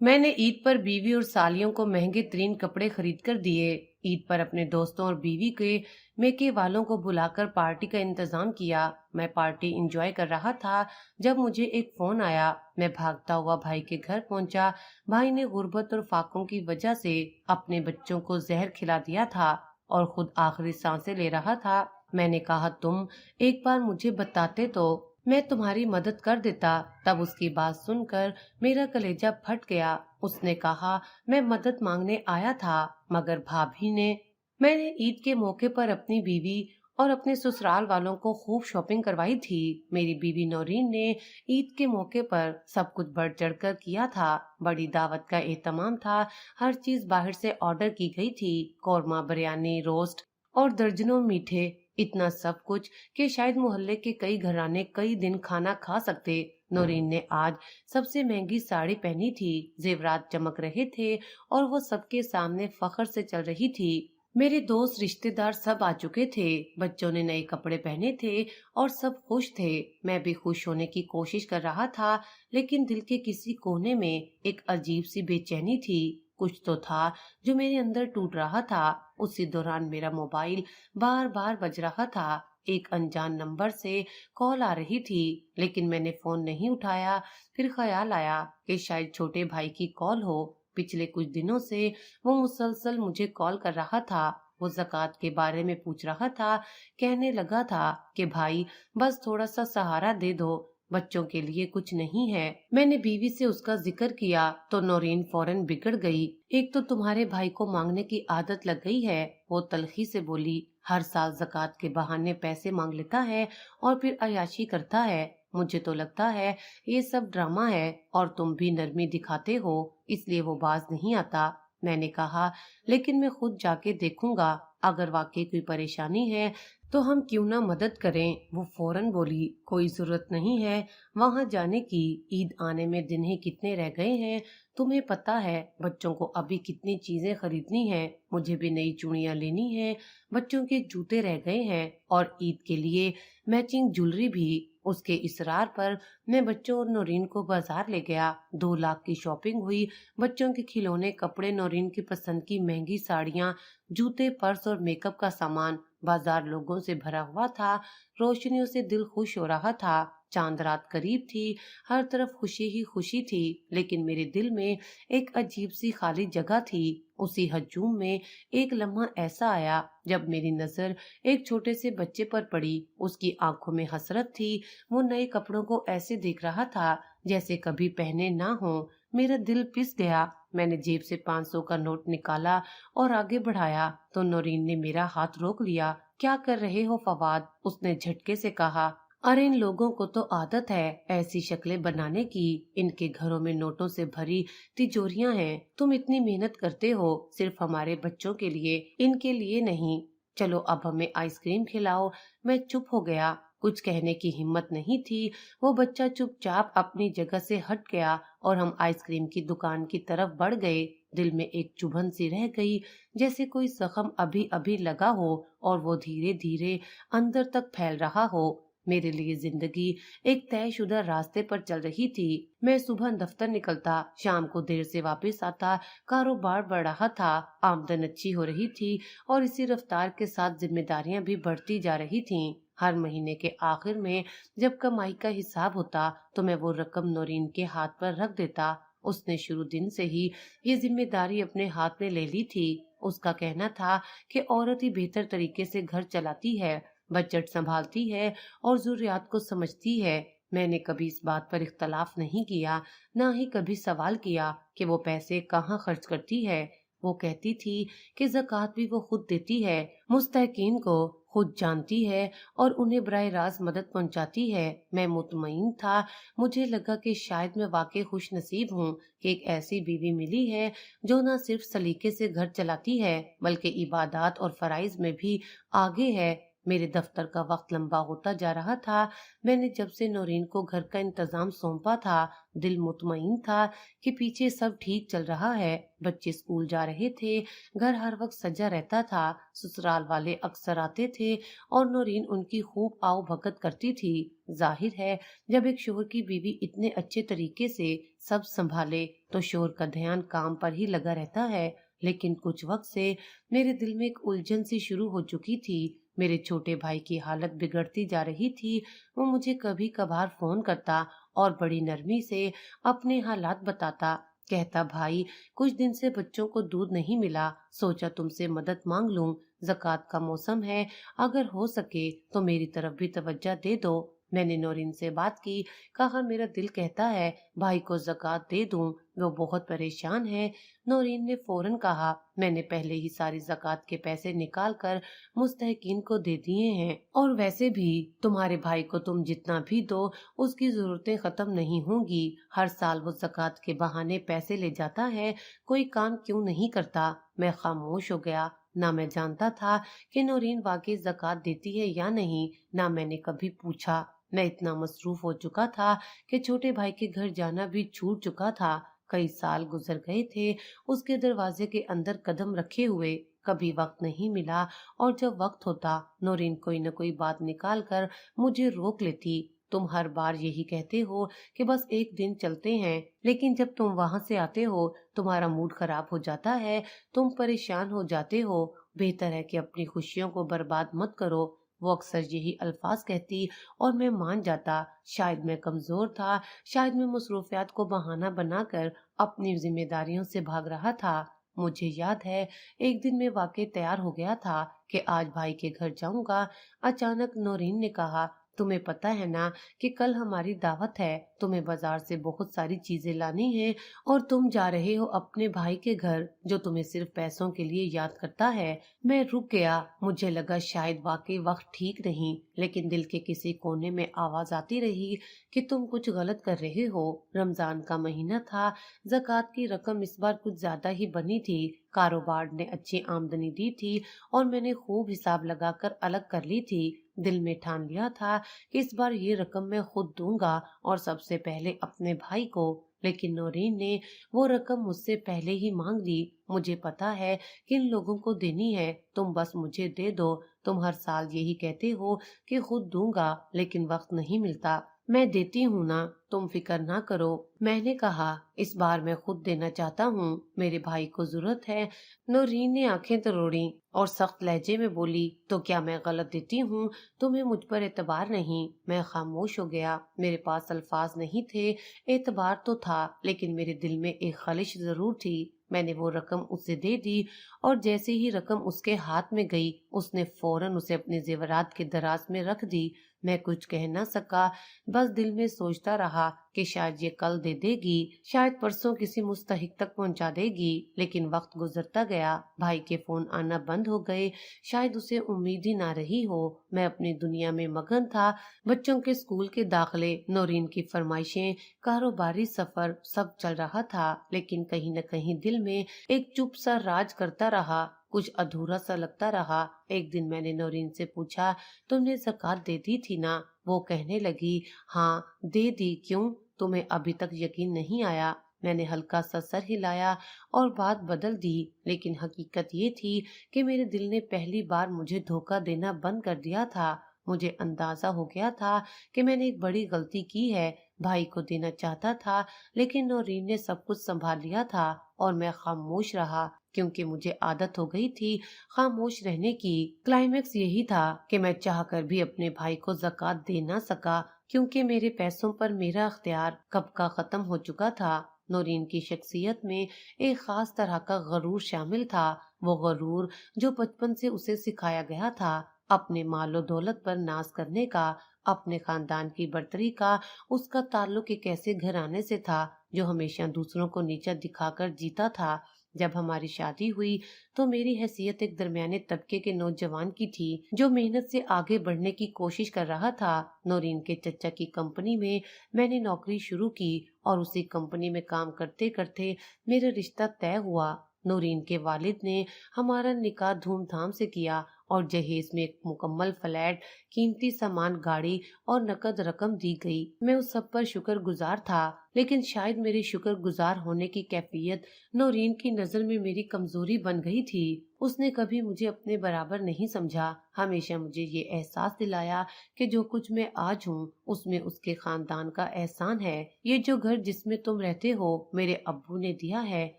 मैंने ईद पर बीवी और सालियों को महंगे तरीन कपड़े खरीद कर दिए। ईद पर अपने दोस्तों और बीवी के मेके वालों को बुलाकर पार्टी का इंतजाम किया। मैं पार्टी एंजॉय कर रहा था जब मुझे एक फोन आया। मैं भागता हुआ भाई के घर पहुंचा। भाई ने गुर्बत और फाकों की वजह से अपने बच्चों को जहर खिला दिया था और खुद आखिरी सांसें ले रहा था। मैंने कहा, तुम एक बार मुझे बताते तो मैं तुम्हारी मदद कर देता। तब उसकी बात सुनकर मेरा कलेजा फट गया। उसने कहा, मैं मदद मांगने आया था, मगर भाभी ने। मैंने ईद के मौके पर अपनी बीवी और अपने ससुराल वालों को खूब शॉपिंग करवाई थी। मेरी बीवी नौरीन ने ईद के मौके पर सब कुछ बढ़ चढ़कर किया था। बड़ी दावत का एहतमाम था। हर चीज बाहर से ऑर्डर की गई थी। कौरमा, बिरयानी, रोस्ट और दर्जनों मीठे। इतना सब कुछ कि शायद मोहल्ले के कई घराने कई दिन खाना खा सकते। नौरीन ने आज सबसे महंगी साड़ी पहनी थी। जेवरात चमक रहे थे और वो सबके सामने फख्र से चल रही थी। मेरे दोस्त रिश्तेदार सब आ चुके थे। बच्चों ने नए कपड़े पहने थे और सब खुश थे। मैं भी खुश होने की कोशिश कर रहा था, लेकिन दिल के किसी कोने में एक अजीब सी बेचैनी थी। कुछ तो था जो मेरे अंदर टूट रहा था। उसी दौरान मेरा मोबाइल बार बार बज रहा था। एक अनजान नंबर से कॉल आ रही थी, लेकिन मैंने फोन नहीं उठाया। फिर ख्याल आया कि शायद छोटे भाई की कॉल हो। पिछले कुछ दिनों से वो मुसलसल मुझे कॉल कर रहा था। वो ज़कात के बारे में पूछ रहा था। कहने लगा था कि भाई, बस थोड़ा सा सहारा दे दो, बच्चों के लिए कुछ नहीं है। मैंने बीवी से उसका जिक्र किया तो नौरीन फौरन बिगड़ गई। एक तो तुम्हारे भाई को मांगने की आदत लग गई है, वो तलखी से बोली। हर साल ज़कात के बहाने पैसे मांग लेता है और फिर अयाशी करता है। मुझे तो लगता है ये सब ड्रामा है और तुम भी नरमी दिखाते हो, इसलिए वो बाज नहीं आता। मैंने कहा, लेकिन मैं खुद जाके देखूंगा। अगर वाकई कोई परेशानी है तो हम क्यों ना मदद करें। वो फौरन बोली, कोई जरूरत नहीं है वहां जाने की। ईद आने में दिन ही कितने रह गए हैं, तुम्हें पता है बच्चों को अभी कितनी चीजें खरीदनी है। मुझे भी नई चूड़ियां लेनी है, बच्चों के जूते रह गए हैं और ईद के लिए मैचिंग ज्वेलरी भी। उसके इसरार पर मैं बच्चों और नौरीन को बाजार ले गया। 2 लाख की शॉपिंग हुई। बच्चों के खिलौने, कपड़े, नौरीन की पसंद की महंगी साड़ियां, जूते, पर्स और मेकअप का सामान। बाजार लोगों से भरा हुआ था। रोशनियों से दिल खुश हो रहा था। चांद रात करीब थी। हर तरफ खुशी ही खुशी थी, लेकिन मेरे दिल में एक अजीब सी खाली जगह थी। उसी हजूम में एक लम्हा ऐसा आया जब मेरी नजर एक छोटे से बच्चे पर पड़ी। उसकी आंखों में हसरत थी। वो नए कपड़ों को ऐसे देख रहा था जैसे कभी पहने ना हो। मेरा दिल पिस गया। मैंने जेब से 500 का नोट निकाला और आगे बढ़ाया तो नौरीन ने मेरा हाथ रोक लिया। क्या कर रहे हो फवाद? उसने झटके से कहा। अरे, इन लोगों को तो आदत है ऐसी शक्लें बनाने की। इनके घरों में नोटों से भरी तिजोरियां हैं। तुम इतनी मेहनत करते हो सिर्फ हमारे बच्चों के लिए, इनके लिए नहीं। चलो अब हमें आइसक्रीम खिलाओ। मैं चुप हो गया। कुछ कहने की हिम्मत नहीं थी। वो बच्चा चुपचाप अपनी जगह से हट गया और हम आइसक्रीम की दुकान की तरफ बढ़ गए। दिल में एक चुभन सी रह गई, जैसे कोई जख्म अभी अभी लगा हो और वो धीरे धीरे अंदर तक फैल रहा हो। मेरे लिए जिंदगी एक तयशुदा रास्ते पर चल रही थी। मैं सुबह दफ्तर निकलता, शाम को देर से वापस आता। कारोबार बढ़ रहा था, आमदन अच्छी हो रही थी और इसी रफ्तार के साथ जिम्मेदारियां भी बढ़ती जा रही थीं। हर महीने के आखिर में जब कमाई का हिसाब होता तो मैं वो रकम नौरीन के हाथ पर रख देता। उसने शुरू दिन से ही ये जिम्मेदारी अपने हाथ में ले ली थी। उसका कहना था कि औरत ही बेहतर तरीके से घर चलाती है, बजट संभालती है और जरूरियात को समझती है। मैंने कभी इस बात पर इख्तलाफ नहीं किया, ना ही कभी सवाल किया कि वो पैसे कहाँ खर्च करती है। वो कहती थी कि ज़कात भी वो खुद देती है, मुस्तहकीन को खुद जानती है और उन्हें बराह रास्त मदद पहुंचाती है। मैं मुतमईन था। मुझे लगा कि शायद मैं वाकई खुश नसीब हूँ कि एक ऐसी बीवी मिली है जो न सिर्फ सलीके से घर चलाती है बल्कि इबादत और फराइज में भी आगे है। मेरे दफ्तर का वक्त लंबा होता जा रहा था। मैंने जब से नौरीन को घर का इंतजाम सौंपा था, दिल मुतमईन था कि पीछे सब ठीक चल रहा है। बच्चे स्कूल जा रहे थे, घर हर वक्त सजा रहता था, ससुराल वाले अक्सर आते थे और नौरीन उनकी खूब आओ भगत करती थी। जाहिर है, जब एक शोहर की बीवी इतने अच्छे तरीके से सब संभाले तो शोहर का ध्यान काम पर ही लगा रहता है। लेकिन कुछ वक्त से मेरे दिल में एक उलझन सी शुरू हो चुकी थी। मेरे छोटे भाई की हालत बिगड़ती जा रही थी। वो मुझे कभी कभार फोन करता और बड़ी नरमी से अपने हालात बताता। कहता, भाई कुछ दिन से बच्चों को दूध नहीं मिला, सोचा तुमसे मदद मांग लूं। ज़कात का मौसम है, अगर हो सके तो मेरी तरफ भी तवज्जो दे दो। मैंने नौरीन से बात की, कहा मेरा दिल कहता है भाई को ज़कात दे दूं, वो बहुत परेशान है। नौरीन ने फौरन कहा, मैंने पहले ही सारी ज़कात के पैसे निकाल कर मुस्तहिकीन को दे दिए हैं, और वैसे भी तुम्हारे भाई को तुम जितना भी दो उसकी जरूरतें खत्म नहीं होंगी। हर साल वो ज़कात के बहाने पैसे ले जाता है, कोई काम क्यों नहीं करता। मैं खामोश हो गया। ना मैं जानता था कि नौरीन वाकई ज़कात देती है या नहीं, ना मैंने कभी पूछा। मैं इतना मसरूफ हो चुका था कि छोटे भाई के घर जाना भी छूट चुका था। कई साल गुजर गए थे उसके दरवाजे के अंदर कदम रखे हुए, कभी वक्त नहीं मिला, और जब वक्त होता नौरीन कोई न कोई बात निकाल कर मुझे रोक लेती। तुम हर बार यही कहते हो कि बस एक दिन चलते हैं, लेकिन जब तुम वहां से आते हो तुम्हारा मूड खराब हो जाता है, तुम परेशान हो जाते हो। बेहतर है कि अपनी खुशियों को बर्बाद मत करो। वो अक्सर यही अल्फाज कहती और मैं मान जाता। शायद मैं कमजोर था, शायद मैं मसरूफियात को बहाना बनाकर अपनी जिम्मेदारियों से भाग रहा था। मुझे याद है, एक दिन मैं वाकई तैयार हो गया था कि आज भाई के घर जाऊंगा। अचानक नौरीन ने कहा, तुम्हें पता है ना कि कल हमारी दावत है, तुम्हें बाजार से बहुत सारी चीजें लानी है और तुम जा रहे हो अपने भाई के घर जो तुम्हें सिर्फ पैसों के लिए याद करता है। मैं रुक गया। मुझे लगा शायद वाकई वक्त ठीक नहीं, लेकिन दिल के किसी कोने में आवाज आती रही कि तुम कुछ गलत कर रहे हो। रमजान का महीना था, ज़कात की रकम इस बार कुछ ज्यादा ही बनी थी। कारोबार ने अच्छी आमदनी दी थी और मैंने खूब हिसाब लगाकर अलग कर ली थी। दिल में ठान लिया था कि इस बार ये रकम मैं खुद दूंगा और सबसे पहले अपने भाई को। लेकिन नौरीन ने वो रकम मुझसे पहले ही मांग ली। मुझे पता है किन लोगों को देनी है, तुम बस मुझे दे दो। तुम हर साल यही कहते हो कि खुद दूंगा, लेकिन वक्त नहीं मिलता। मैं देती हूँ ना, तुम फिक्र ना करो। मैंने कहा, इस बार मैं खुद देना चाहता हूँ, मेरे भाई को जरूरत है। नौरीन ने आंखें तरोड़ी और सख्त लहजे में बोली, तो क्या मैं गलत देती हूँ? तुम्हें मुझ पर एतबार नहीं? मैं खामोश हो गया। मेरे पास अल्फाज नहीं थे। एतबार तो था, लेकिन मेरे दिल में एक खलिश जरूर थी। मैंने वो रकम उसे दे दी और जैसे ही रकम उसके हाथ में गई उसने फौरन उसे अपने जेवरात के दराज में रख दी। मैं कुछ कह ना सका, बस दिल में सोचता रहा कि शायद ये कल दे देगी, शायद परसों किसी मुस्तहिक तक पहुंचा देगी। लेकिन वक्त गुजरता गया, भाई के फोन आना बंद हो गए। शायद उसे उम्मीद ही ना रही हो। मैं अपनी दुनिया में मगन था। बच्चों के स्कूल के दाखिले, नौरीन की फरमाइशें, कारोबारी सफर, सब चल रहा था, लेकिन कहीं न कहीं दिल में एक चुप सा राज करता रहा। कुछ अधूरा सा लगता रहा। एक दिन मैंने नौरीन से पूछा, तुमने ज़कात दे दी थी ना? वो कहने लगी, हाँ दे दी। क्यों, तुम्हें अभी तक यकीन नहीं आया? मैंने हल्का सा सर हिलाया और बात बदल दी। लेकिन हकीकत ये थी कि मेरे दिल ने पहली बार मुझे धोखा देना बंद कर दिया था। मुझे अंदाजा हो गया था कि मैंने एक बड़ी गलती की है। भाई को देना चाहता था, लेकिन नौरीन ने सब कुछ संभाल लिया था और मैं खामोश रहा, क्योंकि मुझे आदत हो गई थी खामोश रहने की। क्लाइमेक्स यही था कि मैं चाहकर भी अपने भाई को ज़कात दे ना सका, क्योंकि मेरे पैसों पर मेरा अख्तियार कब का खत्म हो चुका था। नौरीन की शख्सियत में एक खास तरह का गरूर शामिल था। वो गरूर जो बचपन से उसे सिखाया गया था, अपने मालो दौलत पर नाज करने का, अपने खानदान की बर्तरी का। उसका ताल्लुक एक ऐसे घराने से था जो हमेशा दूसरों को नीचा दिखाकर जीता था। जब हमारी शादी हुई तो मेरी हैसियत एक दरमियाने तबके के नौजवान की थी जो मेहनत से आगे बढ़ने की कोशिश कर रहा था। नौरीन के चचा की कंपनी में मैंने नौकरी शुरू की और उसी कंपनी में काम करते करते मेरा रिश्ता तय हुआ। नौरीन के वालिद ने हमारा निकाह धूमधाम से किया اور جہیز میں ایک مکمل فلیٹ، قیمتی سامان، گاڑی اور نقد رقم دی گئی۔ میں اس سب پر شکر گزار تھا، لیکن شاید میری شکر گزار ہونے کی کیفیت نورین کی نظر میں میری کمزوری بن گئی تھی۔ اس نے کبھی مجھے اپنے برابر نہیں سمجھا، ہمیشہ مجھے یہ احساس دلایا کہ جو کچھ میں آج ہوں اس میں اس کے خاندان کا احسان ہے۔ یہ جو گھر جس میں تم رہتے ہو میرے ابو نے دیا ہے،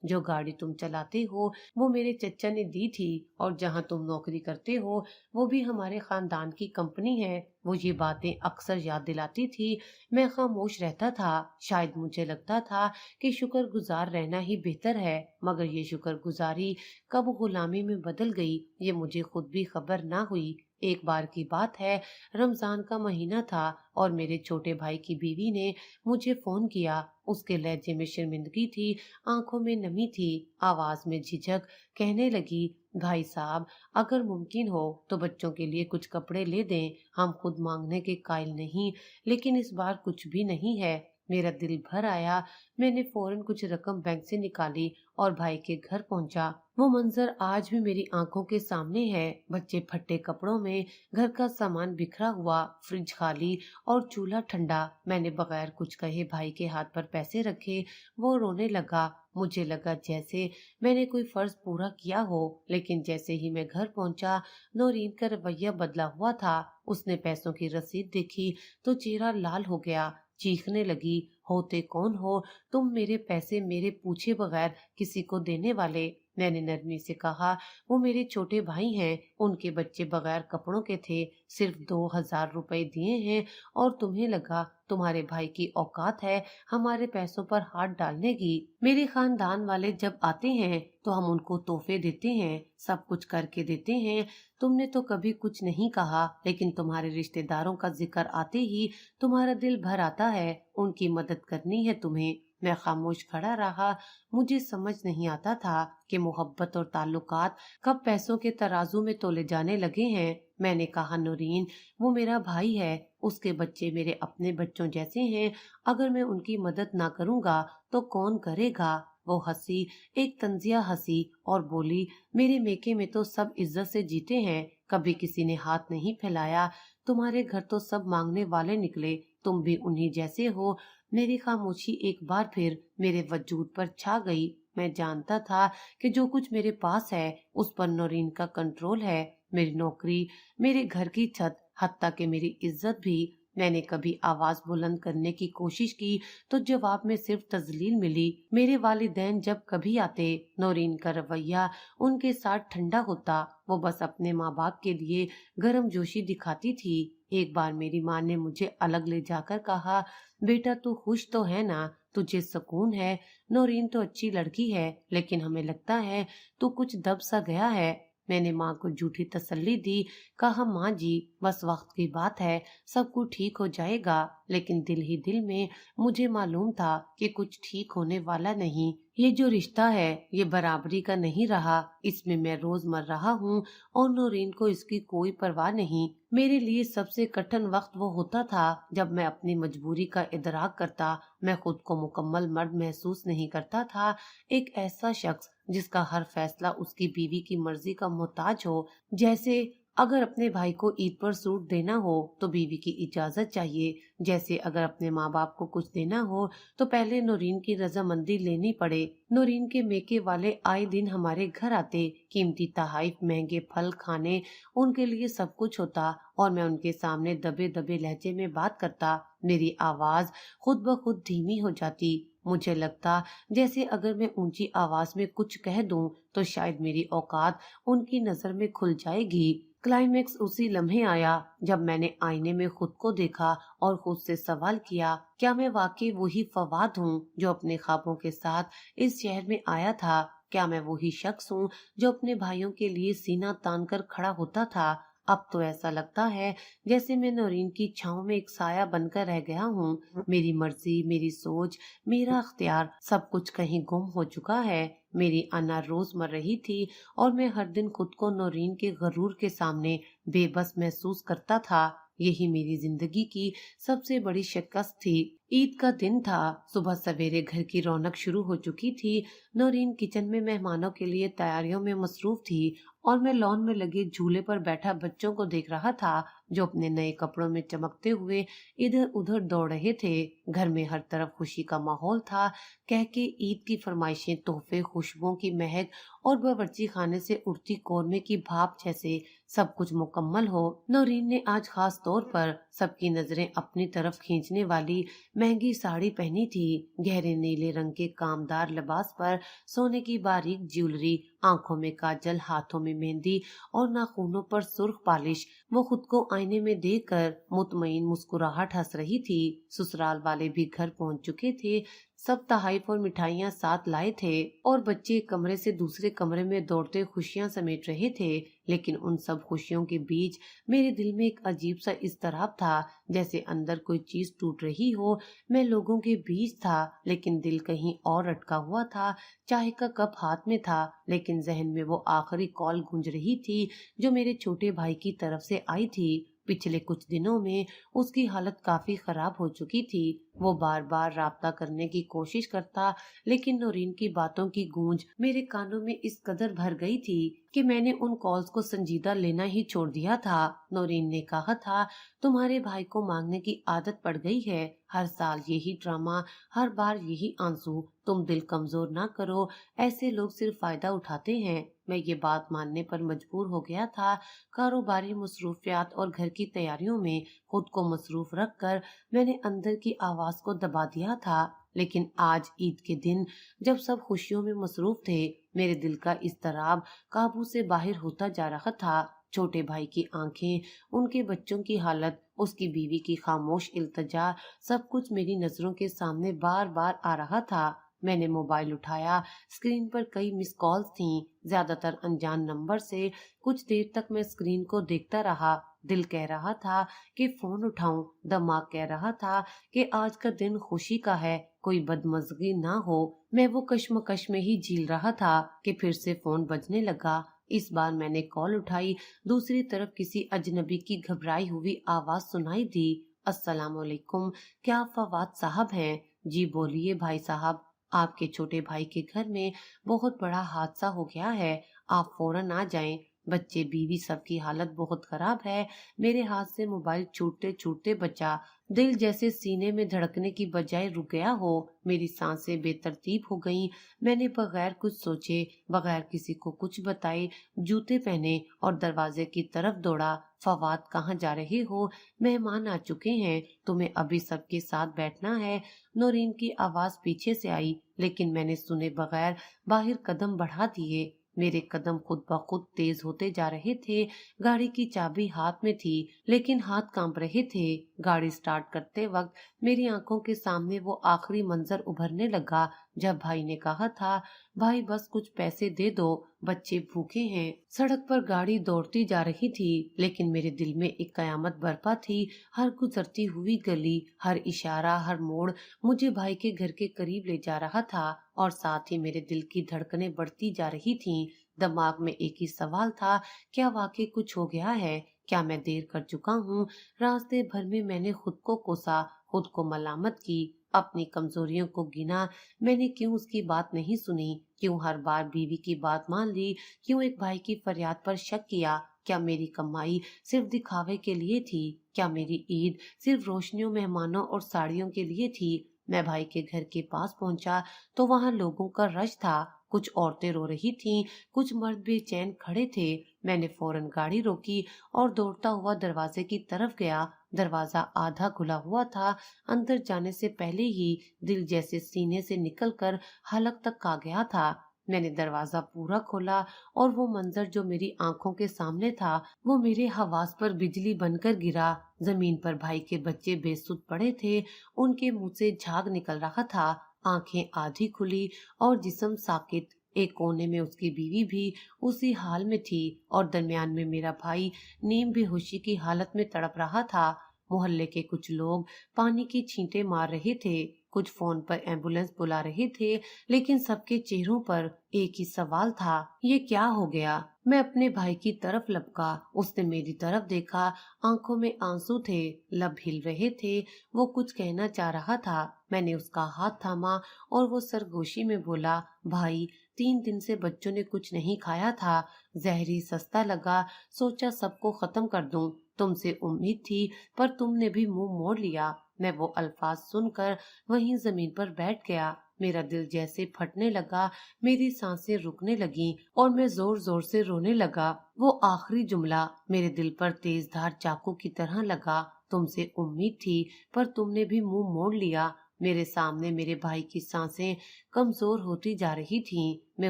جو گاڑی تم چلاتے ہو وہ میرے چچا نے دی تھی، اور جہاں تم نوکری کرتے ہو وہ بھی ہمارے خاندان کی کمپنی ہے۔ وہ یہ باتیں اکثر یاد دلاتی تھی۔ میں خاموش رہتا تھا، شاید مجھے لگتا تھا کہ شکر گزار رہنا ہی بہتر ہے، مگر یہ شکر گزاری کب غلامی میں بدل گئی یہ مجھے خود بھی خبر نہ ہوئی۔ ایک بار کی بات ہے، رمضان کا مہینہ تھا اور میرے چھوٹے بھائی کی بیوی نے مجھے فون کیا۔ اس کے لہجے میں شرمندگی تھی، آنکھوں میں نمی تھی، آواز میں جھجک۔ کہنے لگی، بھائی صاحب، اگر ممکن ہو تو بچوں کے لیے کچھ کپڑے لے دیں، ہم خود مانگنے کے قائل نہیں، لیکن اس بار کچھ بھی نہیں ہے۔ میرا دل بھر آیا، میں نے فوراً کچھ رقم بینک سے نکالی اور بھائی کے گھر پہنچا۔ وہ منظر آج بھی میری آنکھوں کے سامنے ہے، بچے پھٹے کپڑوں میں، گھر کا سامان بکھرا ہوا، فریج خالی اور چولہا ٹھنڈا۔ میں نے بغیر کچھ کہے بھائی کے ہاتھ پر پیسے رکھے، وہ رونے لگا۔ مجھے لگا جیسے میں نے کوئی فرض پورا کیا ہو، لیکن جیسے ہی میں گھر پہنچا نورین کا رویہ بدلا ہوا تھا۔ اس نے پیسوں کی رسید دیکھی تو چہرہ لال ہو گیا، چیخنے لگی، ہوتے کون ہو تم میرے پیسے میرے پوچھے بغیر کسی کو دینے والے؟ میں نے نرمی سے کہا، وہ میرے چھوٹے بھائی ہیں، ان کے بچے بغیر کپڑوں کے تھے، صرف 2000 روپے دیے ہیں، اور تمہیں لگا تمہارے بھائی کی اوقات ہے ہمارے پیسوں پر ہاتھ ڈالنے کی؟ میرے خاندان والے جب آتے ہیں تو ہم ان کو تحفے دیتے ہیں، سب کچھ کر کے دیتے ہیں۔ تم نے تو کبھی کچھ نہیں کہا، لیکن تمہارے رشتہ داروں کا ذکر آتے ہی تمہارا دل بھر آتا ہے، ان کی مدد کرنی ہے تمہیں۔ میں خاموش کھڑا رہا، مجھے سمجھ نہیں آتا تھا کہ محبت اور تعلقات کب پیسوں کے ترازو میں تولے جانے لگے ہیں۔ میں نے کہا، نورین، وہ میرا بھائی ہے، اس کے بچے میرے اپنے بچوں جیسے ہیں، اگر میں ان کی مدد نہ کروں گا تو کون کرے گا؟ وہ ہنسی، ایک طنزیہ ہنسی، اور بولی، میرے میکے میں تو سب عزت سے جیتے ہیں، کبھی کسی نے ہاتھ نہیں پھیلایا، تمہارے گھر تو سب مانگنے والے نکلے، تم بھی انہی جیسے ہو۔ میری خاموشی ایک بار پھر میرے وجود پر چھا گئی۔ میں جانتا تھا کہ جو کچھ میرے پاس ہے اس پر نورین کا کنٹرول ہے، میری نوکری، میرے گھر کی چھت، حتیٰ کہ میری عزت بھی۔ میں نے کبھی آواز بلند کرنے کی کوشش کی تو جواب میں صرف تذلیل ملی۔ میرے والدین جب کبھی آتے، نورین کا رویہ ان کے ساتھ ٹھنڈا ہوتا، وہ بس اپنے ماں باپ کے لیے گرم جوشی دکھاتی تھی۔ ایک بار میری ماں نے مجھے الگ لے جا کر کہا، بیٹا تو خوش تو ہے نا، تجھے سکون ہے، نورین تو اچھی لڑکی ہے، لیکن ہمیں لگتا ہے تو کچھ دب سا گیا ہے۔ میں نے ماں کو جھوٹی تسلی دی، کہا، ماں جی، بس وقت کی بات ہے، سب کچھ ٹھیک ہو جائے گا۔ لیکن دل ہی دل میں مجھے معلوم تھا کہ کچھ ٹھیک ہونے والا نہیں۔ یہ جو رشتہ ہے یہ برابری کا نہیں رہا، اس میں روز مر رہا ہوں اور نورین کو اس کی کوئی پرواہ نہیں۔ میرے لیے سب سے کٹھن وقت وہ ہوتا تھا جب میں اپنی مجبوری کا ادراک کرتا۔ میں خود کو مکمل مرد محسوس نہیں کرتا تھا، ایک ایسا شخص جس کا ہر فیصلہ اس کی بیوی کی مرضی کا محتاج ہو، جیسے اگر اپنے بھائی کو عید پر سوٹ دینا ہو تو بیوی کی اجازت چاہیے، جیسے اگر اپنے ماں باپ کو کچھ دینا ہو تو پہلے نورین کی رضامندی لینی پڑے۔ نورین کے میکے والے آئے دن ہمارے گھر آتے، قیمتی تحائف، مہنگے پھل، کھانے، ان کے لیے سب کچھ ہوتا، اور میں ان کے سامنے دبے دبے لہجے میں بات کرتا۔ میری آواز خود بخود دھیمی ہو جاتی، مجھے لگتا جیسے اگر میں اونچی آواز میں کچھ کہہ دوں تو شاید میری اوقات ان کی نظر میں کھل جائے گی۔ کلائمیکس اسی لمحے آیا جب میں نے آئینے میں خود کو دیکھا اور خود سے سوال کیا، کیا میں واقعی وہی فواد ہوں جو اپنے خوابوں کے ساتھ اس شہر میں آیا تھا؟ کیا میں وہی شخص ہوں جو اپنے بھائیوں کے لیے سینہ تان کر کھڑا ہوتا تھا؟ اب تو ایسا لگتا ہے جیسے میں نورین کی چھاؤں میں ایک سایہ بن کر رہ گیا ہوں۔ میری مرضی، میری سوچ، میرا اختیار، سب کچھ کہیں گم ہو چکا ہے۔ میری انا روز مر رہی تھی اور میں ہر دن خود کو نورین کے غرور کے سامنے بے بس محسوس کرتا تھا۔ یہی میری زندگی کی سب سے بڑی شکست تھی۔ ईद का दिन था। सुबह सवेरे घर की रौनक शुरू हो चुकी थी। नौरीन किचन में मेहमानों के लिए तैयारियों में मसरूफ थी और मैं लॉन में लगे झूले पर बैठा बच्चों को देख रहा था जो अपने नए कपड़ों में चमकते हुए इधर उधर दौड़ रहे थे। घर में हर तरफ खुशी का माहौल था। कह के ईद की फरमाइशें, तोहफे, खुशबुओं की महक और बावर्ची खाने से उठती कौरमे की भाप जैसे सब कुछ मुकम्मल हो। नौरीन ने आज खास तौर पर सबकी नजरें अपनी तरफ खींचने वाली महंगी साड़ी पहनी थी। गहरे नीले रंग के कामदार लिबास पर सोने की बारीक ज्वेलरी, आंखों में काजल, हाथों में मेहंदी और नाखूनों पर सुर्ख पालिश। वो खुद को आईने में देखकर मुतमईन मुस्कुराहट हंस रही थी। ससुराल वाले भी घर पहुंच चुके थे। सब तहाइफ और मिठाइयां साथ लाए थे और बच्चे एक कमरे से दूसरे कमरे में दौड़ते खुशियां समेट रहे थे। लेकिन उन सब खुशियों के बीच मेरे दिल में एक अजीब सा इज़्तिराब था, जैसे अंदर कोई चीज टूट रही हो। मैं लोगों के बीच था लेकिन दिल कहीं और अटका हुआ था। चाय का कप हाथ में था लेकिन जहन में वो आखिरी कॉल गूंज रही थी जो मेरे छोटे भाई की तरफ से आई थी। पिछले कुछ दिनों में उसकी हालत काफी खराब हो चुकी थी। वो बार बार राब्ता करने की कोशिश करता लेकिन नौरीन की बातों की गूंज मेरे कानों में इस कदर भर गई थी कि मैंने उन कॉल्स को संजीदा लेना ही छोड़ दिया था। नौरीन ने कहा था, तुम्हारे भाई को मांगने की आदत पड़ गई है। हर साल यही ड्रामा, हर बार यही आंसू। तुम दिल कमजोर ना करो, ऐसे लोग सिर्फ फायदा उठाते हैं। मैं ये बात मानने पर मजबूर हो गया था। कारोबारी मसरूफियात और घर की तैयारियों में खुद को मसरूफ रखकर मैंने अंदर की आवाज को दबा दिया था। लेकिन आज ईद के दिन जब सब खुशियों में मसरूफ थे, मेरे दिल का इज़्तिराब काबू से बाहर होता जा रहा था। छोटे भाई की आंखें, उनके बच्चों की हालत, उसकी बीवी की खामोश इल्तजा, सब कुछ मेरी नजरों के सामने बार बार आ रहा था। मैंने मोबाइल उठाया। स्क्रीन पर कई मिस कॉल्स थीं, ज्यादातर अनजान नंबर से। कुछ देर तक मैं स्क्रीन को देखता रहा। दिल कह रहा था कि फोन उठाऊं, दिमाग कह रहा था कि आज का दिन खुशी का है, कोई बदमज़गी ना हो। मैं वो कश्मकश में ही झील रहा था कि फिर से फोन बजने लगा। इस बार मैंने कॉल उठाई। दूसरी तरफ किसी अजनबी की घबराई हुई आवाज सुनाई दी। अस्सलाम वालेकुम, क्या आप फवाद साहब हैं? जी बोलिए भाई साहब, आपके छोटे भाई के घर में बहुत बड़ा हादसा हो गया है, आप फौरन आ जाएं। बच्चे, बीवी, सबकी हालत बहुत खराब है। मेरे हाथ से मोबाइल छूटते छूटते बचा। दिल जैसे सीने में धड़कने की बजाय रुक गया हो। मेरी सांसें बेतरतीब हो गईं। मैंने बगैर कुछ सोचे, बगैर किसी को कुछ बताए, जूते पहने और दरवाजे की तरफ दौड़ा। फवाद, कहाँ जा रहे हो? मेहमान आ चुके हैं, तुम्हें अभी सबके साथ बैठना है। नौरीन की आवाज पीछे से आई लेकिन मैंने सुने बगैर बाहर कदम बढ़ा दिए। मेरे कदम खुद ब खुद तेज होते जा रहे थे। गाड़ी की चाबी हाथ में थी लेकिन हाथ कांप रहे थे। गाड़ी स्टार्ट करते वक्त मेरी आंखों के सामने वो आखिरी मंजर उभरने लगा जब भाई ने कहा था, भाई बस कुछ पैसे दे दो, बच्चे भूखे हैं। सड़क पर गाड़ी दौड़ती जा रही थी लेकिन मेरे दिल में एक कयामत बरपा थी। हर गुजरती हुई गली, हर इशारा, हर मोड़ मुझे भाई के घर के करीब ले जा रहा था और साथ ही मेरे दिल की धड़कनें बढ़ती जा रही थीं। दिमाग में एक ही सवाल था, क्या वाकई कुछ हो गया है? क्या मैं देर कर चुका हूँ? रास्ते भर में मैंने खुद को कोसा, खुद को मलामत की, अपनी कमजोरियों को गिना। मैंने क्यों उसकी बात नहीं सुनी? क्यों हर बार बीवी की बात मान ली? क्यों एक भाई की फरियाद पर शक किया? क्या मेरी कमाई सिर्फ दिखावे के लिए थी? क्या मेरी ईद सिर्फ रोशनियों, मेहमानों और साड़ियों के लिए थी? मैं भाई के घर के पास पहुंचा तो वहां लोगों का रश था। कुछ औरतें रो रही थीं, कुछ मर्द बेचैन खड़े थे। मैंने फौरन गाड़ी रोकी और दौड़ता हुआ दरवाजे की तरफ गया। दरवाजा आधा खुला हुआ था। अंदर जाने से पहले ही दिल जैसे सीने से निकलकर हलक तक आ गया था। मैंने दरवाजा पूरा खोला और वो मंजर जो मेरी आंखों के सामने था वो मेरे हवास पर बिजली बनकर गिरा। जमीन पर भाई के बच्चे बेसुध पड़े थे। उनके मुंह से झाग निकल रहा था, आंखें आधी खुली और जिस्म साकित। एक कोने में उसकी बीवी भी उसी हाल में थी और दरमियान में मेरा भाई नीम बेहोशी की हालत में तड़प रहा था। मोहल्ले के कुछ लोग पानी की छींटे मार रहे थे। कुछ फोन पर एम्बुलेंस बुला रहे थे, लेकिन सबके चेहरों पर एक ही सवाल था, ये क्या हो गया। मैं अपने भाई की तरफ लपका, उसने मेरी तरफ देखा, आंखों में आंसू थे, लब हिल रहे थे, वो कुछ कहना चाह रहा था। मैंने उसका हाथ थामा और वो सरगोशी में बोला, भाई 3 दिन से बच्चों ने कुछ नहीं खाया था, जहरी सस्ता लगा, सोचा सबको खत्म कर दूं। तुमसे उम्मीद थी पर तुमने भी मुंह मोड़ लिया। मैं वो अल्फाज सुनकर वहीं जमीन पर बैठ गया। मेरा दिल जैसे फटने लगा, मेरी सांसें रुकने लगी और मैं जोर जोर से रोने लगा। वो आखिरी जुमला मेरे दिल पर तेजधार चाकू की तरह लगा, तुमसे उम्मीद थी पर तुमने भी मुंह मोड़ लिया। मेरे सामने मेरे भाई की सांसें कमजोर होती जा रही थीं। मैं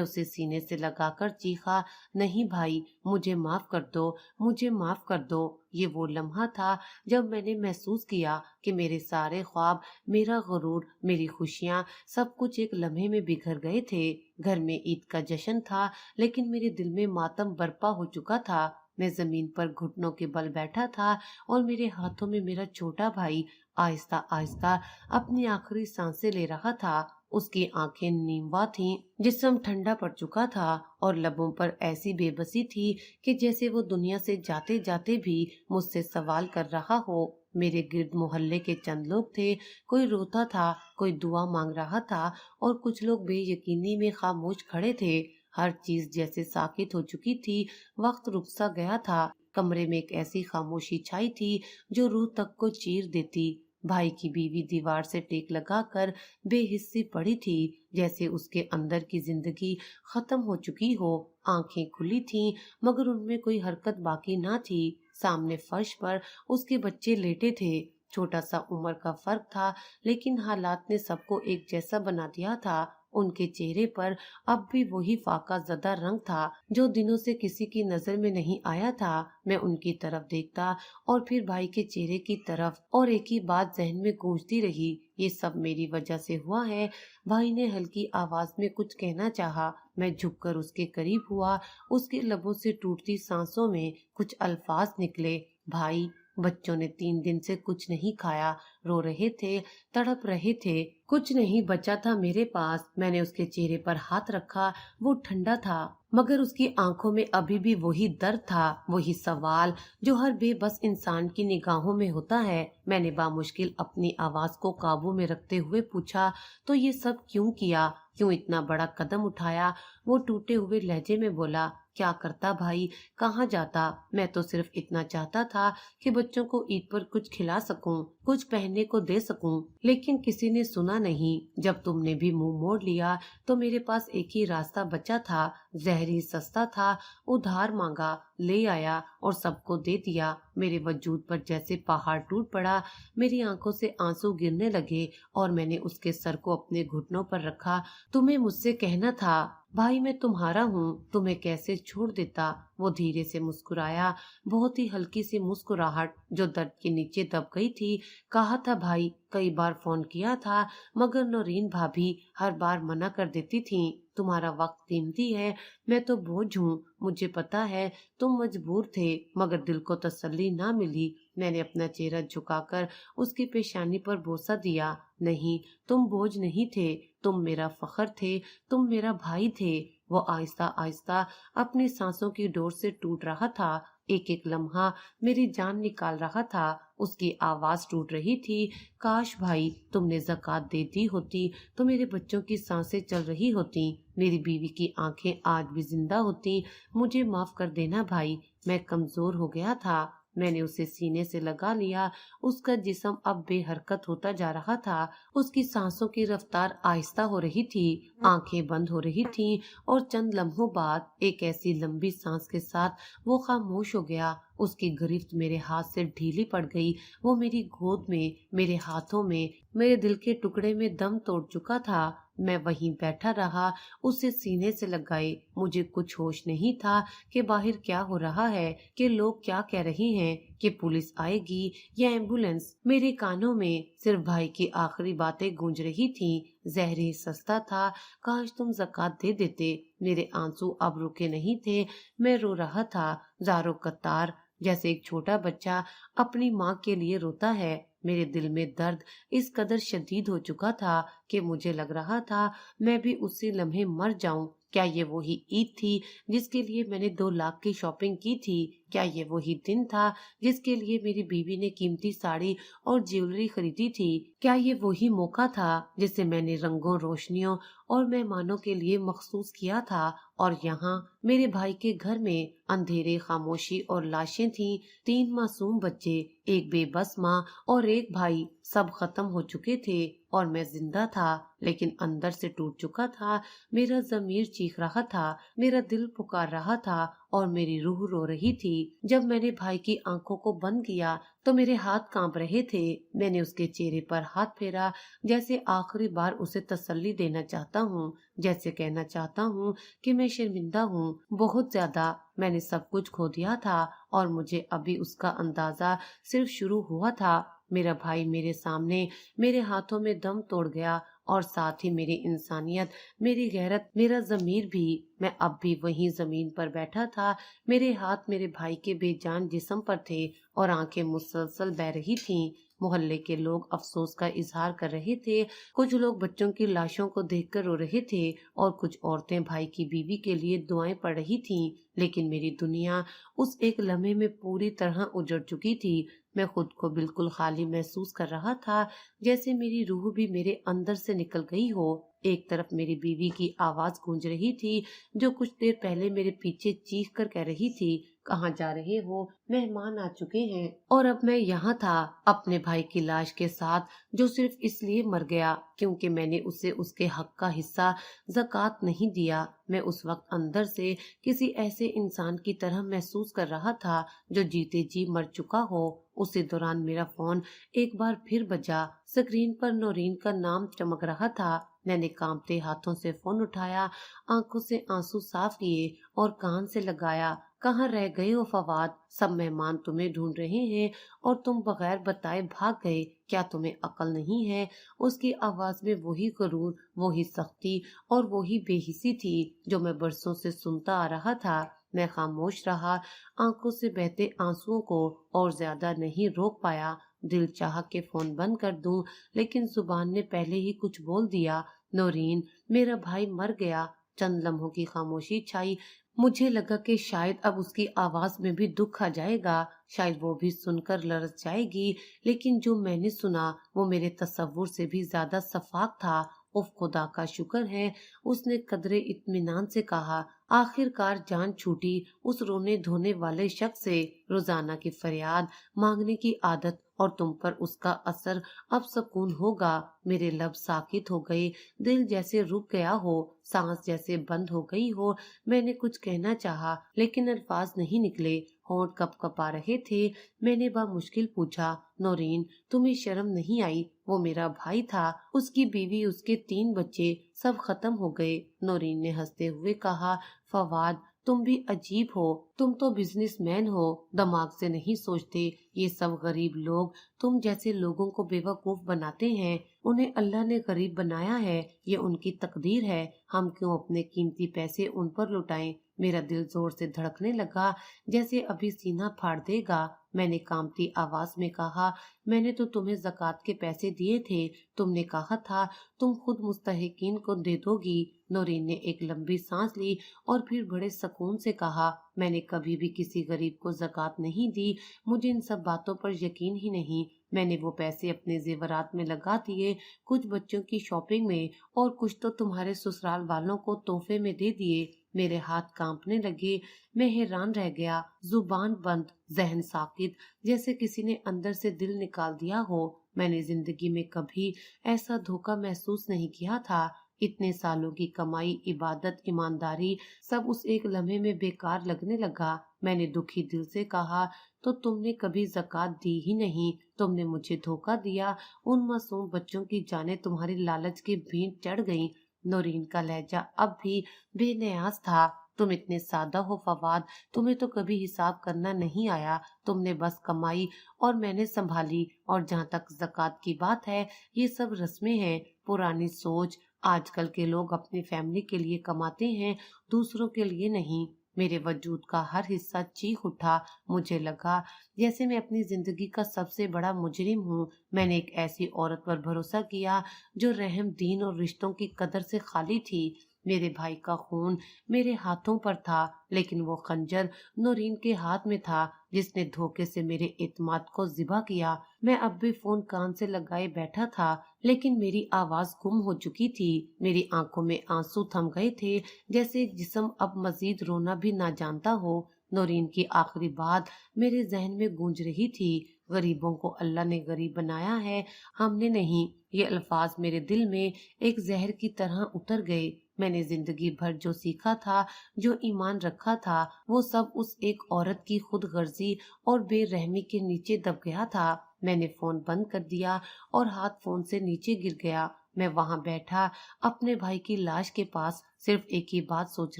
उसे सीने से लगाकर चीखा, नहीं भाई, मुझे माफ कर दो, मुझे माफ कर दो। ये वो लम्हा था जब मैंने महसूस किया कि मेरे सारे ख्वाब, मेरा गुरूर, मेरी खुशियां, सब कुछ एक लम्हे में बिखर गए थे। घर में ईद का जश्न था, लेकिन मेरे दिल में मातम बरपा हो चुका था। मैं जमीन पर घुटनों के बल बैठा था और मेरे हाथों में मेरा छोटा भाई आहिस्ता आहिस्ता अपनी आखिरी सांसें ले रहा था। उसकी आंखें नीमवा थीं, जिस्म ठंडा पड़ चुका था और लबों पर ऐसी बेबसी थी कि जैसे वो दुनिया से जाते जाते भी मुझसे सवाल कर रहा हो। मेरे गिर्द मोहल्ले के चंद लोग थे, कोई रोता था, कोई दुआ मांग रहा था और कुछ लोग बेयकीनी में खामोश खड़े थे। हर चीज जैसे साकित हो चुकी थी, वक्त रुक सा गया था। कमरे में एक ऐसी खामोशी छाई थी जो रूह तक को चीर देती। भाई की बीवी दीवार से टेक लगाकर बेहिस्सी पड़ी थी, जैसे उसके अंदर की जिंदगी खत्म हो चुकी हो। आंखें खुली थीं, मगर उनमें कोई हरकत बाकी ना थी। सामने फर्श पर उसके बच्चे लेटे थे। छोटा सा उम्र का फर्क था, लेकिन हालात ने सबको एक जैसा बना दिया था। उनके चेहरे पर अब भी वही फाका ज़दा रंग था जो दिनों से किसी की नजर में नहीं आया था। मैं उनकी तरफ देखता और फिर भाई के चेहरे की तरफ, और एक ही बात जहन में गूंजती रही, ये सब मेरी वजह से हुआ है। भाई ने हल्की आवाज में कुछ कहना चाहा। मैं झुककर उसके करीब हुआ। उसके लबों से टूटती सांसों में कुछ अल्फाज निकले, भाई, बच्चों ने 3 दिन से कुछ नहीं खाया, रो रहे थे, तड़प रहे थे, कुछ नहीं बचा था मेरे पास। मैंने उसके चेहरे पर हाथ रखा, वो ठंडा था, मगर उसकी आंखों में अभी भी वही दर्द था, वही सवाल जो हर बेबस इंसान की निगाहों में होता है। मैंने बामुश्किल अपनी आवाज को काबू में रखते हुए पूछा, तो ये सब क्यों किया, क्यों इतना बड़ा कदम उठाया? वो टूटे हुए लहजे में बोला, क्या करता भाई, कहाँ जाता? मैं तो सिर्फ इतना चाहता था कि बच्चों को ईद पर कुछ खिला सकूं, कुछ पहनने को दे सकूं, लेकिन किसी ने सुना नहीं। जब तुमने भी मुंह मोड़ लिया तो मेरे पास एक ही रास्ता बचा था, जहरी सस्ता था, उधार मांगा, ले आया और सबको दे दिया। मेरे वजूद पर जैसे पहाड़ टूट पड़ा, मेरी आंखों से आंसू गिरने लगे और मैंने उसके सर को अपने घुटनों पर रखा। तुम्हें मुझसे कहना था भाई, मैं तुम्हारा हूँ, तुम्हें कैसे छोड़ देता। वो धीरे से मुस्कुराया, बहुत ही हल्की सी मुस्कुराहट जो दर्द के नीचे दब गई थी। कहा था भाई, कई बार फोन किया था, मगर नौरीन भाभी हर बार मना कर देती थी। तुम्हारा वक्त कीमती है, मैं तो बोझ हूँ, मुझे पता है तुम मजबूर थे, मगर दिल को तसल्ली ना मिली। मैंने अपना चेहरा झुकाकर उसकी पेशानी पर बोसा दिया। नहीं, तुम बोझ नहीं थे, तुम मेरा फख्र थे, तुम मेरा भाई थे। वो आहिस्ता आहिस्ता अपनी सांसों की डोर से टूट रहा था। एक एक लम्हा मेरी जान निकाल रहा था। उसकी आवाज टूट रही थी, काश भाई तुमने ज़कात दे दी होती तो मेरे बच्चों की सांसें चल रही होती, मेरी बीवी की आंखें आज भी जिंदा होती। मुझे माफ कर देना भाई, मैं कमजोर हो गया था। मैंने उसे सीने से लगा लिया। उसका जिस्म अब बेहरकत होता जा रहा था। उसकी सांसों की रफ्तार आहिस्ता हो रही थी, आंखें बंद हो रही थीं और चंद लम्हों बाद एक ऐसी लंबी सांस के साथ वो खामोश हो गया। उसकी गिरफ्त मेरे हाथ से ढीली पड़ गई। वो मेरी गोद में, मेरे हाथों में, मेरे दिल के टुकड़े में दम तोड़ चुका था। मैं वहीं बैठा रहा, उसे सीने से लगाए। मुझे कुछ होश नहीं था कि बाहर क्या हो रहा है, कि लोग क्या कह रहे हैं, कि पुलिस आएगी या एम्बुलेंस। मेरे कानों में सिर्फ भाई की आखिरी बातें गूंज रही थीं। जहरी सस्ता था, काश तुम ज़कात दे देते। मेरे आंसू अब रुके नहीं थे। मैं रो रहा था, ज़ारो कतार, जैसे एक छोटा बच्चा अपनी माँ के लिए रोता है। मेरे दिल में दर्द इस कदर शदीद हो चुका था कि मुझे लग रहा था मैं भी उसी लम्हे मर जाऊं। क्या ये वही ईद थी जिसके लिए मैंने 2 लाख की शॉपिंग की थी? क्या ये वही दिन था जिसके लिए मेरी बीवी ने कीमती साड़ी और ज्वेलरी खरीदी थी? क्या ये वही मौका था जिसे मैंने रंगों, रोशनियों और मेहमानों के लिए मखसूस किया था? और यहाँ मेरे भाई के घर में अंधेरे, खामोशी और लाशें थीं। 3 मासूम बच्चे, एक बेबस माँ और एक भाई, सब खत्म हो चुके थे और मैं जिंदा था, लेकिन अंदर से टूट चुका था। मेरा जमीर चीख रहा था, मेरा दिल पुकार रहा था और मेरी रूह रो रही थी। जब मैंने भाई की आंखों को बंद किया तो मेरे हाथ कांप रहे थे। मैंने उसके चेहरे पर हाथ फेरा, जैसे आखिरी बार उसे तसल्ली देना चाहता हूँ, जैसे कहना चाहता हूँ कि मैं शर्मिंदा हूँ, बहुत ज्यादा। मैंने सब कुछ खो दिया था और मुझे अभी उसका अंदाजा सिर्फ शुरू हुआ था। मेरा भाई मेरे सामने मेरे हाथों में दम तोड़ गया और साथ ही मेरी इंसानियत, मेरी गैरत, मेरा जमीर भी। मैं अब भी वहीं जमीन पर बैठा था। मेरे हाथ मेरे भाई के बेजान जिस्म पर थे और आंखें मुसलसल बह रही थीं। मोहल्ले के लोग अफसोस का इजहार कर रहे थे। कुछ लोग बच्चों की लाशों को देखकर रो रहे थे और कुछ औरतें भाई की बीवी के लिए दुआएं पढ़ रही थीं। लेकिन मेरी दुनिया उस एक लम्हे में पूरी तरह उजड़ चुकी थी। मैं खुद को बिल्कुल खाली महसूस कर रहा था, जैसे मेरी रूह भी मेरे अंदर से निकल गई हो। एक तरफ मेरी बीवी की आवाज गूंज रही थी, जो कुछ देर पहले मेरे पीछे चीख कर कह रही थी, कहाँ जा रहे हो, मेहमान आ चुके हैं। और अब मैं यहाँ था अपने भाई की लाश के साथ, जो सिर्फ इसलिए मर गया क्योंकि मैंने उसे उसके हक का हिस्सा ज़कात नहीं दिया। मैं उस वक्त अंदर से किसी ऐसे इंसान की तरह महसूस कर रहा था जो जीते जी मर चुका हो। उसी दौरान मेरा फोन एक बार फिर बजा। स्क्रीन पर नौरीन का नाम चमक रहा था। मैंने कांपते हाथों से फोन उठाया, आंखों से आंसू साफ किए और कान से लगाया। कहाँ रह गए हो फवाद? सब मेहमान तुम्हें ढूंढ रहे हैं और तुम बगैर बताए भाग गए। क्या तुम्हें अकल नहीं है? उसकी आवाज में वही गरूर, वही सख्ती और वही बेहिसी थी जो मैं बरसों से सुनता आ रहा था। मैं खामोश रहा, आंखों से बहते आंसुओं को और ज्यादा नहीं रोक पाया। दिल चाह के फोन बंद कर दूं, लेकिन जुबान ने पहले ही कुछ बोल दिया। नौरीन, मेरा भाई मर गया। चंद लम्हों की खामोशी छाई। मुझे लगा कि शायद अब उसकी आवाज में भी दुख आ जाएगा, शायद वो भी सुनकर लरज जाएगी। लेकिन जो मैंने सुना वो मेरे तसव्वुर से भी ज्यादा सफाक था। उफ, खुदा का शुक्र है, उसने कदरे इत्मीनान से कहा। आखिरकार जान छूटी उस रोने धोने वाले शख्स से। रोजाना की फरियाद, मांगने की आदत और तुम पर उसका असर, अब सुकून होगा। मेरे लब साकित हो गए, दिल जैसे रुक गया हो, सांस जैसे बंद हो गई हो। मैंने कुछ कहना चाहा, लेकिन अल्फाज नहीं निकले, होंठ कपकपा रहे थे। मैंने मुश्किल पूछा, नौरीन, तुम्हें शर्म नहीं आई? वो मेरा भाई था, उसकी बीवी, उसके 3 बच्चे, सब खत्म हो गए। नौरीन ने हंसते हुए कहा, फवाद, तुम भी अजीब हो, तुम तो बिजनेसमैन हो, दिमाग से नहीं सोचते। ये सब गरीब लोग तुम जैसे लोगों को बेवकूफ बनाते हैं। उन्हें अल्लाह ने गरीब बनाया है, ये उनकी तकदीर है। हम क्यों अपने कीमती पैसे उन पर लुटाएं? मेरा दिल जोर से धड़कने लगा, जैसे अभी सीना फाड़ देगा। मैंने कांपती आवाज में कहा, मैंने तो तुम्हें ज़कात के पैसे दिए थे, तुमने कहा था तुम खुद मुस्तहिकीन को दे दोगी। नौरीन ने एक लंबी सांस ली और फिर बड़े सुकून से कहा, मैंने कभी भी किसी गरीब को ज़कात नहीं दी। मुझे इन सब बातों पर यकीन ही नहीं। मैंने वो पैसे अपने जेवरात में लगा दिए, कुछ बच्चों की शॉपिंग में और कुछ तो तुम्हारे ससुराल वालों को तोहफे में दे दिए। मेरे हाथ कांपने लगे। मैं हैरान रह गया, जुबान बंद, जहन साकित, जैसे किसी ने अंदर से दिल निकाल दिया हो। मैंने जिंदगी में कभी ऐसा धोखा महसूस नहीं किया था। इतने सालों की कमाई, इबादत, ईमानदारी, सब उस एक लम्हे में बेकार लगने लगा। मैंने दुखी दिल से कहा, तो तुमने कभी ज़कात दी ही नहीं, तुमने मुझे धोखा दिया। उन मासूम बच्चों की जानें तुम्हारी लालच की भीड़ चढ़ गईं। नौरीन का लहजा अब भी बेनियाज था। तुम इतने सादा हो फवाद, तुम्हें तो कभी हिसाब करना नहीं आया। तुमने बस कमाई और मैंने संभाली। और जहाँ तक ज़कात की बात है, ये सब रस्में हैं, पुरानी सोच। आजकल के लोग अपनी फैमिली के लिए कमाते हैं, दूसरों के लिए नहीं। मेरे वजूद का हर हिस्सा चीख उठा। मुझे लगा जैसे मैं अपनी जिंदगी का सबसे बड़ा मुजरिम हूँ। मैंने एक ऐसी औरत पर भरोसा किया जो रहम, दीन और रिश्तों की कदर से खाली थी। मेरे भाई का खून मेरे हाथों पर था, लेकिन वो खंजर नौरीन के हाथ में था, जिसने धोखे से मेरे एतमाद को ज़िबा किया। मैं अब भी फोन कान से लगाए बैठा था, लेकिन मेरी आवाज गुम हो चुकी थी। मेरी आंखों में आंसू थम गए थे, जैसे एक जिस्म अब मजीद रोना भी ना जानता हो। नौरीन की आखिरी बात मेरे जहन में गूंज रही थी, गरीबों को अल्लाह ने गरीब बनाया है, हमने नहीं। ये अल्फाज मेरे दिल में एक जहर की तरह उतर गए। मैंने जिंदगी भर जो सीखा था, जो ईमान रखा था, वो सब उस एक औरत की खुद गर्जी और बेरहमी के नीचे दब गया था। मैंने फोन बंद कर दिया और हाथ फोन से नीचे गिर गया। मैं वहां बैठा अपने भाई की लाश के पास सिर्फ एक ही बात सोच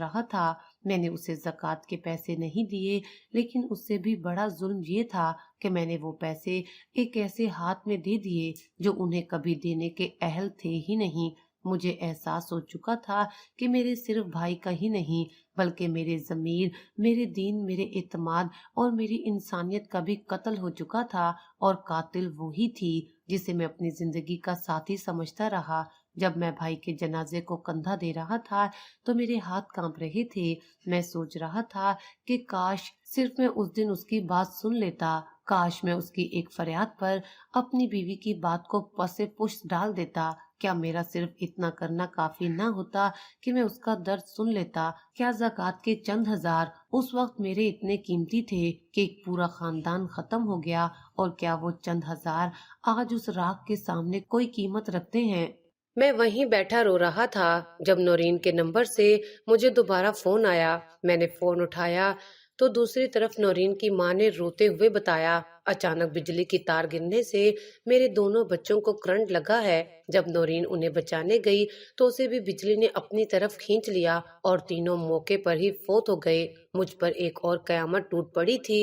रहा था। मैंने उसे ज़कात के पैसे नहीं दिए, लेकिन उससे भी बड़ा जुल्म ये था कि मैंने वो पैसे एक ऐसे हाथ में दे दिए जो उन्हें कभी देने के अहल थे ही नहीं। मुझे एहसास हो चुका था कि मेरे सिर्फ भाई का ही नहीं, बल्कि मेरे ज़मीर, मेरे दीन, मेरे एतमाद और मेरी इंसानियत का भी कत्ल हो चुका था। और कातिल वही थी जिसे मैं अपनी जिंदगी का साथी समझता रहा। जब मैं भाई के जनाजे को कंधा दे रहा था तो मेरे हाथ कांप रहे थे। मैं सोच रहा था कि काश सिर्फ मैं उस दिन उसकी बात सुन लेता, काश मैं उसकी एक फरियाद पर अपनी बीवी की बात को पसे पुष्ट डाल देता। क्या मेरा सिर्फ इतना करना काफी न होता कि मैं उसका दर्द सुन लेता? क्या ज़कात के चंद हजार उस वक्त मेरे इतने कीमती थे कि एक पूरा खानदान खत्म हो गया? और क्या वो चंद हजार आज उस राख के सामने कोई कीमत रखते हैं? मैं वहीं बैठा रो रहा था जब नौरीन के नंबर से मुझे दोबारा फोन आया। मैंने फोन उठाया तो दूसरी तरफ नौरीन की मां ने रोते हुए बताया, अचानक बिजली की तार गिरने से मेरे दोनों बच्चों को करंट लगा है। जब नौरीन उन्हें बचाने गई तो उसे भी बिजली ने अपनी तरफ खींच लिया और तीनों मौके पर ही फोत हो गए। मुझ पर एक और कयामत टूट पड़ी थी।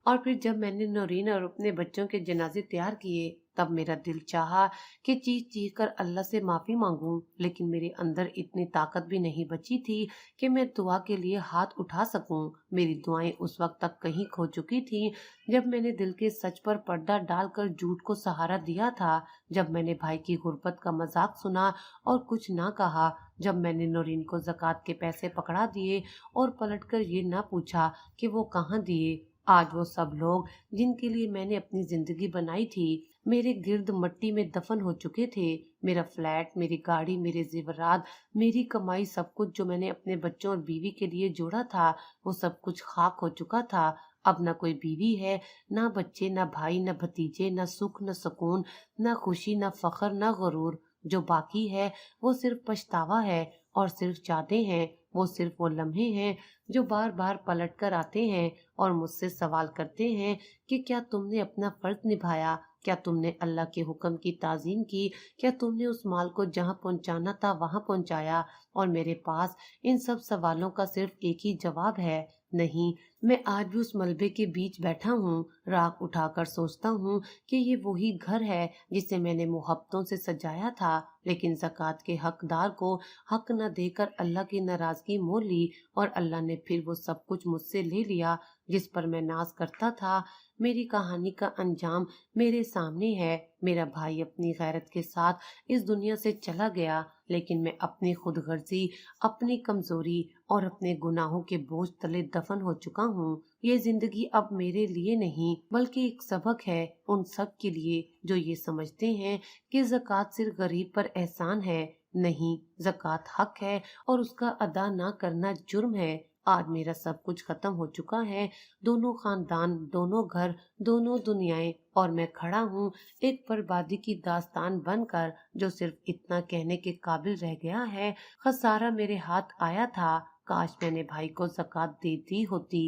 और फिर जब मैंने नौरीन और अपने बच्चों के जनाजे तैयार किए, तब मेरा दिल चाहा कि चीख चीख कर अल्लाह से माफी मांगूं, लेकिन मेरे अंदर इतनी ताकत भी नहीं बची थी कि मैं दुआ के लिए हाथ उठा सकूं। मेरी दुआएं उस वक्त तक कहीं खो चुकी थी जब मैंने दिल के सच पर पर्दा डालकर झूठ को सहारा दिया था, जब मैंने भाई की गुर्बत का मजाक सुना और कुछ ना कहा, जब मैंने नौरीन को ज़कात के पैसे पकड़ा दिए और पलटकर ये ना पूछा कि वो कहाँ दिए। आज वो सब लोग जिनके लिए मैंने अपनी जिंदगी बनाई थी मेरे गिर्द मिट्टी में दफन हो चुके थे। मेरा फ्लैट, मेरी गाड़ी, मेरे जेवरात, मेरी कमाई, सब कुछ जो मैंने अपने बच्चों और बीवी के लिए जोड़ा था, वो सब कुछ खाक हो चुका था। अब ना कोई बीवी है, ना बच्चे, ना भाई, ना भतीजे, ना सुख, ना सुकून, ना खुशी, ना फख्र, ना गुरूर। जो बाकी है वो सिर्फ पछतावा है और सिर्फ यादें हैं। वो सिर्फ वो लम्हे हैं जो बार बार पलट कर आते हैं और मुझसे सवाल करते हैं कि क्या तुमने अपना फर्ज निभाया? क्या तुमने अल्लाह के हुक्म की ताज़ीम की? क्या तुमने उस माल को जहाँ पहुँचाना था वहाँ पहुँचाया? और मेरे पास इन सब सवालों का सिर्फ एक ही जवाब है, नहीं। मैं आज भी उस मलबे के बीच बैठा हूँ, राख उठाकर सोचता हूँ कि ये वही घर है जिसे मैंने मोहब्बतों से सजाया था, लेकिन ज़कात के हकदार को हक न देकर अल्लाह की नाराजगी मोल ली और अल्लाह ने फिर वो सब कुछ मुझसे ले लिया जिस पर मैं नाज करता था। मेरी कहानी का अंजाम मेरे सामने है। मेरा भाई अपनी गैरत के साथ इस दुनिया से चला गया, लेकिन मैं अपनी खुदगर्जी, अपनी कमजोरी और अपने गुनाहों के बोझ तले दफन हो चुका हूँ। ये जिंदगी अब मेरे लिए नहीं बल्कि एक सबक है उन सब के लिए जो ये समझते हैं कि ज़कात सिर्फ गरीब पर एहसान है। नहीं, ज़कात हक है और उसका अदा ना करना जुर्म है। आज मेरा सब कुछ खत्म हो चुका है, दोनों खानदान, दोनों घर, दोनों दुनियाएं, और मैं खड़ा हूँ एक बर्बादी की दास्तान बनकर जो सिर्फ इतना कहने के काबिल रह गया है, खसारा मेरे हाथ आया था, काश मैंने भाई को ज़कात दे दी होती।